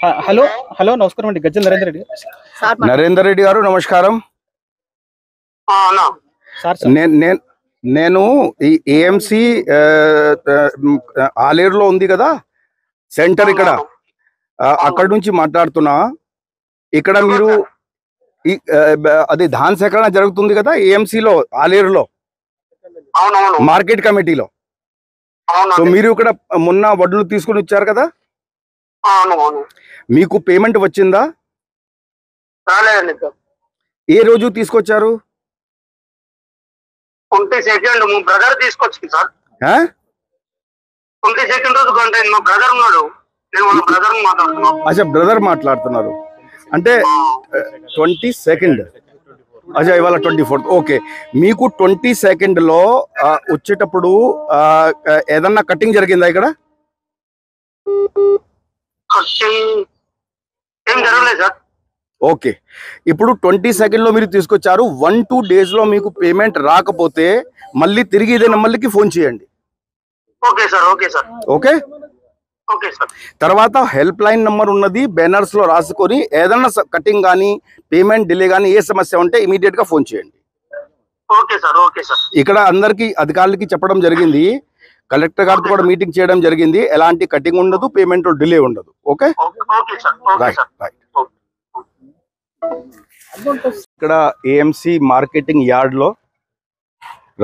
Hello hello నమస్కారం అండి. గజ్జల నరేందర్ రెడ్డి. నరేందర్ రెడ్డి గారు నమస్కారం. నేను ఈ ఏఎంసి ఆలేరులో ఉంది కదా సెంటర్, ఇక్కడ అక్కడ నుంచి మాట్లాడుతున్నా. ఇక్కడ మీరు అది ధాన్ సేకరణ జరుగుతుంది కదా ఏఎంసిలో ఆలేరులో మార్కెట్ కమిటీలో. సో మీరు ఇక్కడ మొన్న వడ్లు తీసుకుని వచ్చారు కదా, మీకు పేమెంట్ వచ్చిందా? ఏ రోజు తీసుకొచ్చారు? 22 మా బ్రదర్ తీసుకొచ్చింది సార్. 22 రోజు మా బ్రదర్ ఉన్నాడు, నేను వాళ్ళ బ్రదర్ మాట్లాడుతున్నాను. అచ్చా, బ్రదర్ మాట్లాడుతున్నారు అంటే 22. అచ్చా, ఇవాళ 24. ఓకే, మీకు 22 లో వచ్చేటప్పుడు ఏదన్నా కటింగ్ జరిగిందా ఇక్కడ? ఏం జరగలేదు సార్. ఓకే, ఇప్పుడు 22 లో మీరు తీసుకొచ్చారు. 1-2 days లో మీకు పేమెంట్ రాకపోతే మళ్ళీ తిరిగి ఇదే నెంబర్కి ఫోన్ చేయండి. Okay sir. Okay sir. Okay okay sir. తర్వాత హెల్ప్ లైన్ నెంబర్ ఉన్నది, బ్యానర్స్ లో రాసుకొని ఏదన్నా కటింగ్ కానీ పేమెంట్ డిలే కానీ ఏ సమస్య ఉంటే ఇమీడియట్ గా ఫోన్ చేయండి. Okay sir. Okay sir. ఇక్కడ అందరికి అధికారులకి చెప్పడం జరిగింది, కలెక్టర్ గారితో కూడా మీటింగ్ చేయడం జరిగింది. ఎలాంటి కటింగ్ ఉండదు, పేమెంట్ డిలే ఉండదు. Okay okay sir. Right right. ఇక్కడ ఏఎంసి మార్కెటింగ్ యార్డ్ లో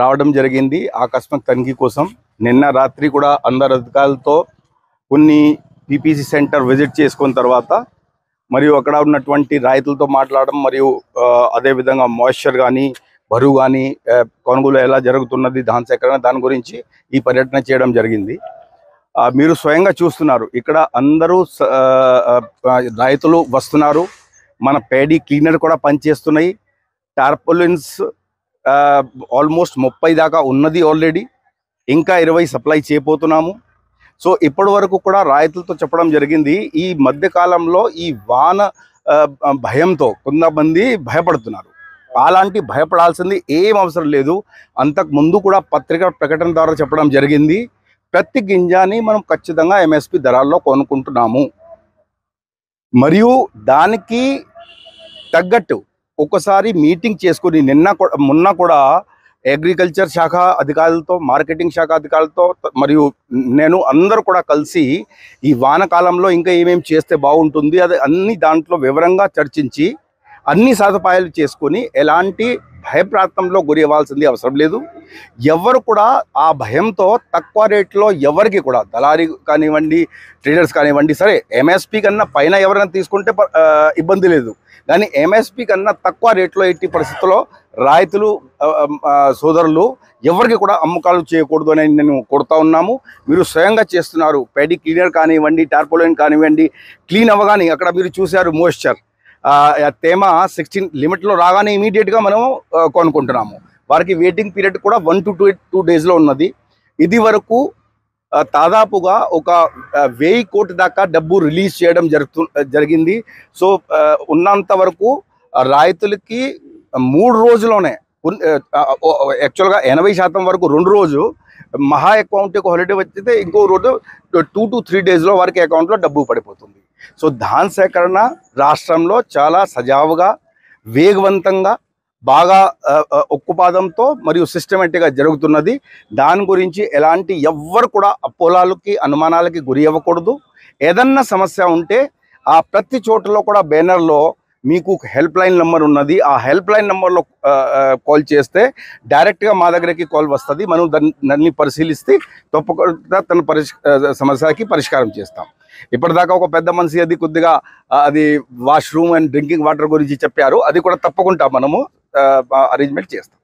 రావడం జరిగింది ఆకస్మిక తనిఖీ కోసం. నిన్న రాత్రి కూడా అందరు అధికారులతో కొన్ని పీపీసీ సెంటర్ విజిట్ చేసుకున్న తర్వాత మరియు అక్కడ ఉన్నటువంటి రైతులతో మాట్లాడడం మరియు అదేవిధంగా మాయిశ్చర్ కానీ బరువు కానీ కొనుగోలు ఎలా జరుగుతున్నది ధాన్ సేకరణ, దాని గురించి ఈ పర్యటన చేయడం జరిగింది. మీరు స్వయంగా చూస్తున్నారు, ఇక్కడ అందరూ రైతులు వస్తున్నారు. మన పేడీ క్లీనర్ కూడా పనిచేస్తున్నాయి. టార్పోలిన్స్ ఆల్మోస్ట్ 30 దాకా ఉన్నది ఆల్రెడీ, ఇంకా 20 సప్లై చేయబోతున్నాము. సో ఇప్పటి వరకు కూడా రైతులతో చెప్పడం జరిగింది, ఈ మధ్యకాలంలో ఈ వాన భయంతో కొంతమంది భయపడుతున్నారు. అలాంటి భయపడాల్సింది ఏం అవసరం లేదు. అంతకు ముందు కూడా పత్రికా ప్రకటన ద్వారా చెప్పడం జరిగింది, ప్రతి గింజని మనం ఖచ్చితంగా ఎంఎస్పి ధరల్లో కొనుక్కుంటున్నాము. మరియు దానికి తగ్గట్టు ఒకసారి మీటింగ్ చేసుకుని మొన్న కూడా అగ్రికల్చర్ శాఖ అధికారులతో, మార్కెటింగ్ శాఖ అధికారులతో మరియు నేను అందరూ కూడా కలిసి ఈ వానకాలంలో ఇంకా ఏమేమి చేస్తే బాగుంటుంది అది అన్ని దాంట్లో వివరంగా చర్చించి అన్ని సదుపాయాలు చేసుకొని ఎలాంటి భయప్రాంతంలో గురి అవ్వాల్సింది అవసరం లేదు. ఎవరు కూడా ఆ భయంతో తక్కువ రేట్లో ఎవరికి కూడా దళారీ కానివ్వండి, ట్రేడర్స్ కానివ్వండి, సరే ఎంఎస్పి కన్నా పైన ఎవరైనా తీసుకుంటే ఇబ్బంది లేదు, కానీ ఎంఎస్పి కన్నా తక్కువ రేట్లో ఎట్టి పరిస్థితుల్లో రైతులు సోదరులు ఎవరికి కూడా అమ్మకాలు చేయకూడదు అని నేను కొడుతూ ఉన్నాము. మీరు స్వయంగా చేస్తున్నారు. పేడీ క్లీనర్ కానివ్వండి, టార్పోలిన్ కానివ్వండి, క్లీన్ అవ్వగానే అక్కడ మీరు చూశారు మోయిశ్చర్ తేమ 16 లిమిట్లో రాగానే ఇమీడియట్గా మనము కొనుక్కుంటున్నాము. వారికి వెయిటింగ్ పీరియడ్ కూడా 1 to 2 days ఉన్నది. ఇది వరకు దాదాపుగా ఒక 1000 కోట్ల దాకా డబ్బు రిలీజ్ చేయడం జరిగింది. సో ఉన్నంత వరకు రైతులకి 3 రోజుల్లోనే యాక్చువల్గా 80% వరకు 2 రోజు, మహా అకౌంట్ ఒక హాలిడే వచ్చితే ఇంకో రోజు 2 to 3 days వారికి అకౌంట్లో డబ్బు పడిపోతుంది. సో ధాన్ సేకరణ రాష్ట్రంలో చాలా సజావుగా, వేగవంతంగా, బాగా ఉక్కుపాదంతో మరియు సిస్టమేటిక్గా జరుగుతున్నది. దాని గురించి ఎలాంటి ఎవ్వరు కూడా అపోలాలకి అనుమానాలకి గురి అవ్వకూడదు. ఏదన్నా సమస్య ఉంటే ఆ ప్రతి చోటలో కూడా బ్యానర్లో మీకు హెల్ప్ లైన్ నెంబర్ ఉన్నది. ఆ హెల్ప్ లైన్ నెంబర్లో కాల్ చేస్తే డైరెక్ట్గా మా దగ్గరికి కాల్ వస్తుంది. మనం దాన్ని పరిశీలిస్తే తప్పకుండా తన సమస్యకి పరిష్కారం చేస్తాం. ఇప్పటిదాకా ఒక పెద్ద మనిషి అది కొద్దిగా అది వాష్రూమ్ అండ్ డ్రింకింగ్ వాటర్ గురించి చెప్పారు, అది కూడా తప్పకుండా మనము అరేంజ్మెంట్ చేస్తాం.